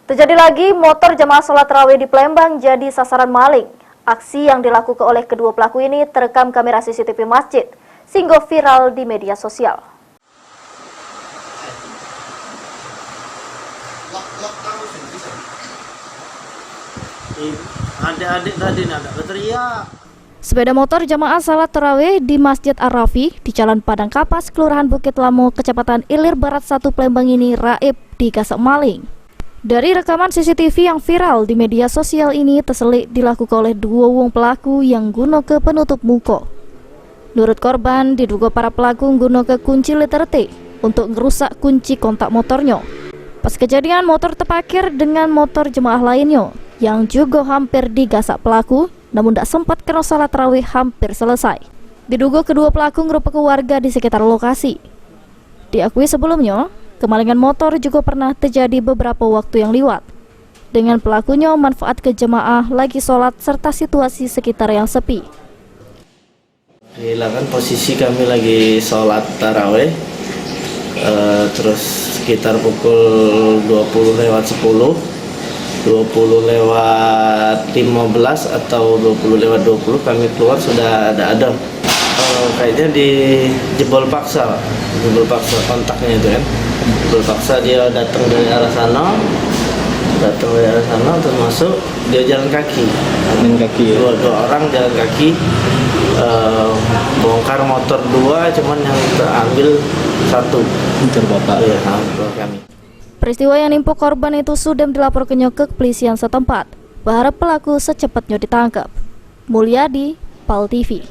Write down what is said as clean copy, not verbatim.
Terjadi lagi motor jemaah sholat tarawih di Palembang jadi sasaran maling. Aksi yang dilakukan oleh kedua pelaku ini terekam kamera CCTV masjid, sehingga viral di media sosial. Adik-adik tadi ada berteriak. Sepeda motor jamaah salat tarawih di Masjid Ar-Rafi di Jalan Padang Kapas, Kelurahan Bukit Lamo, Kecamatan Ilir Barat 1 Palembang ini raib digasak maling. Dari rekaman CCTV yang viral di media sosial ini terselik dilakukan oleh dua wong pelaku yang guna ke penutup muka. Menurut korban, diduga para pelaku guna ke kunci letter T untuk merusak kunci kontak motornya. Pas kejadian, motor terparkir dengan motor jemaah lainnya yang juga hampir digasak pelaku, namun tidak sempat karena salat tarawih hampir selesai. Diduga kedua pelaku merupakan warga di sekitar lokasi. Diakui sebelumnya, kemalingan motor juga pernah terjadi beberapa waktu yang lewat. Dengan pelakunya manfaat ke jemaah lagi sholat serta situasi sekitar yang sepi. Hilangkan posisi kami lagi sholat taraweh, terus sekitar pukul 20:10, 20:15 atau 20:20 kami keluar sudah ada. Kayaknya dijebol paksa kontaknya itu kan. Jebol paksa, dia datang dari arah sana, termasuk dia jalan kaki ya? Dua orang jalan kaki, bongkar motor dua, cuman yang terambil satu. Bapak. Iya, kami. Peristiwa yang nimpa korban itu sudah dilaporkannya ke kepolisian setempat. Berharap pelaku secepatnya ditangkap. Mulyadi, PAL TV.